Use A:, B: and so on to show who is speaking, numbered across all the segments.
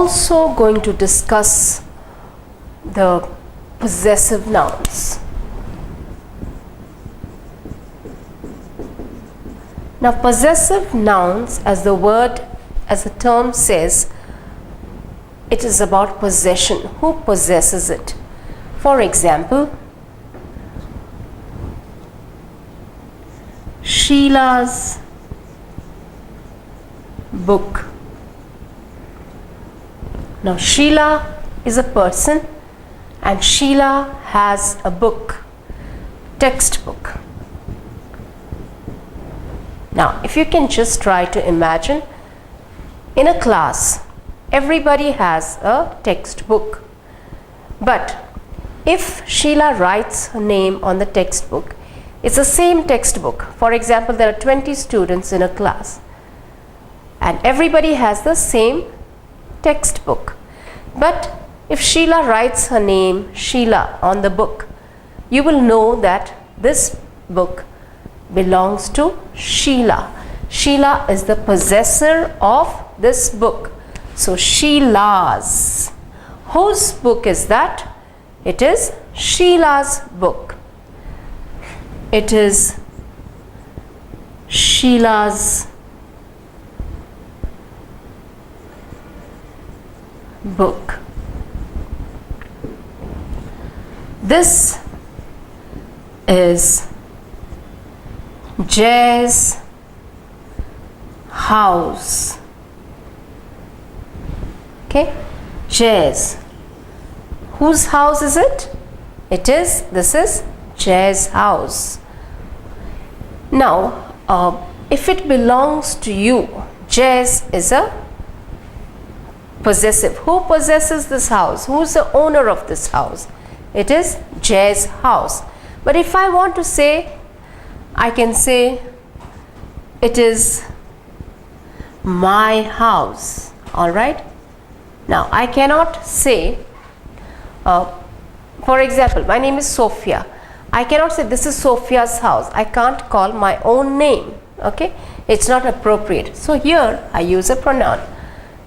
A: also going to discuss the possessive nouns. Now, possessive nouns, as the word, as the term says, it is about possession. Who possesses it? For example, Sheila's book. Now, Sheila is a person and Sheila has a book, textbook. Now, if you can just try to imagine, in a class, everybody has a textbook. But if Sheila writes her name on the textbook, it's the same textbook. For example, there are 20 students in a class and everybody has the same textbook. But if Sheila writes her name, Sheila, on the book, you will know that this book belongs to Sheila. Sheila is the possessor of this book. So, Sheila's. Whose book is that? It is Sheila's book. It is Sheila's book. This is Jay's house. Okay, Jay's. Whose house is it? This is Jay's house. Now, if it belongs to you, Jay's is a possessive. Who possesses this house? Who is the owner of this house? It is Jay's house. But if I want to say, I can say it is my house. All right. Now, I cannot say, for example, my name is Sophia. I cannot say this is Sophia's house. I can't call my own name. Okay, it's not appropriate. So here I use a pronoun.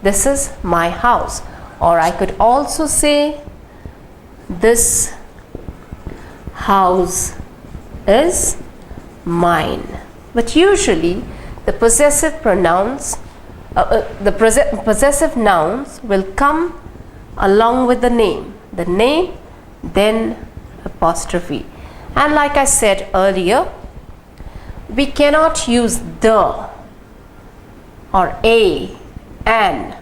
A: This is my house. Or I could also say this house is mine. But usually the possessive pronouns, possessive nouns will come along with the name, then apostrophe. And like I said earlier, we cannot use the or a, an,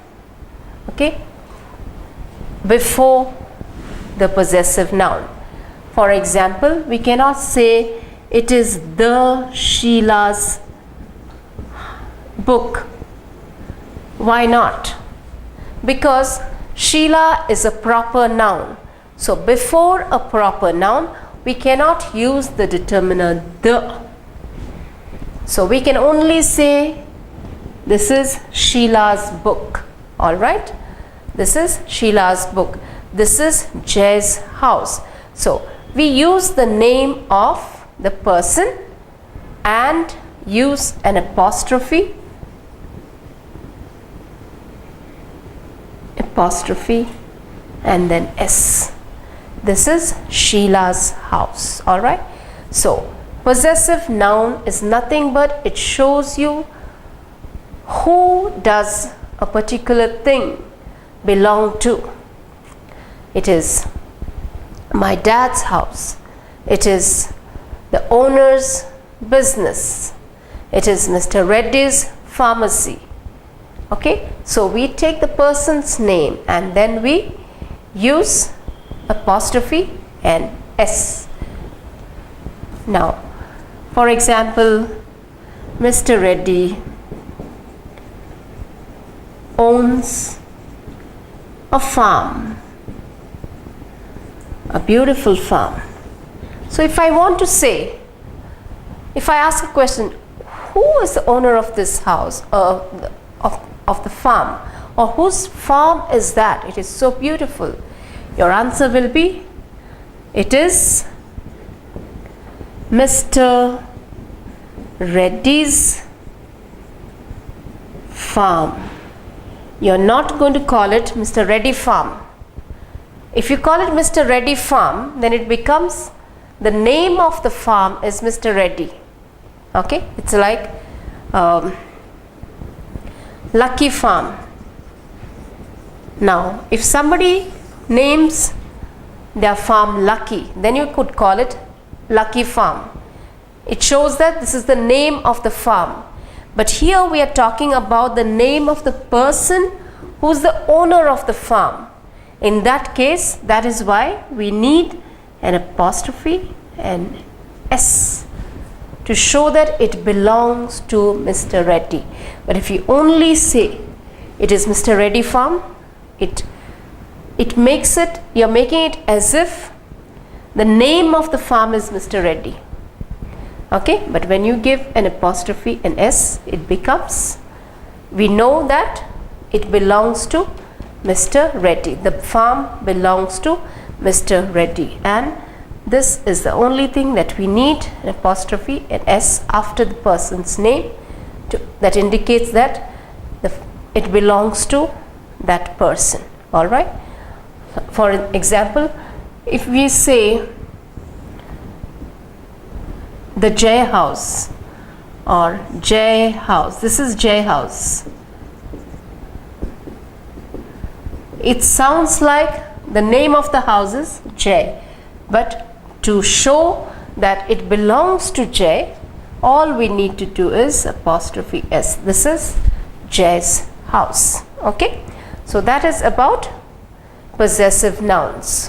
A: okay, before the possessive noun. For example, we cannot say it is the Sheila's book. Why not? Because Sheila is a proper noun. So before a proper noun, we cannot use the determiner the. So we can only say this is Sheila's book. All right. This is Sheila's book. This is Jay's house. So we use the name of the person and use an apostrophe and then S. This is Sheila's house. All right. So possessive noun is nothing but it shows you who does a particular thing belong to. It is my dad's house. It is the owner's business. It is Mr. Reddy's pharmacy. Okay, so we take the person's name and then we use apostrophe and S. Now, for example, Mr. Reddy owns a farm, a beautiful farm. So if I want to say, if I ask a question, who is the owner of this house, of the farm, or whose farm is that? It is so beautiful. Your answer will be, it is Mr. Reddy's farm. you're not going to call it Mr. Reddy Farm. If you call it Mr. Reddy Farm, then it becomes the name of the farm is Mr. Reddy. Okay, it's like Lucky Farm. Now, if somebody names their farm Lucky, then you could call it Lucky Farm. It shows that this is the name of the farm. But here we are talking about the name of the person who's the owner of the farm. In that case, that is why we need an apostrophe and S to show that it belongs to Mr. Reddy. But if you only say it is Mr. Reddy Farm, it makes it, you're making it as if the name of the farm is Mr. Reddy. Okay, but when you give an apostrophe and S, it becomes, we know that it belongs to Mr. Reddy. The farm belongs to Mr. Reddy, and this is the only thing that we need, an apostrophe and S after the person's name that indicates that it belongs to that person. All right. For example, if we say the J house or J house, this is J house. It sounds like the name of the house is J, but to show that it belongs to J, all we need to do is apostrophe S. This is J's house. Okay, so that is about possessive nouns.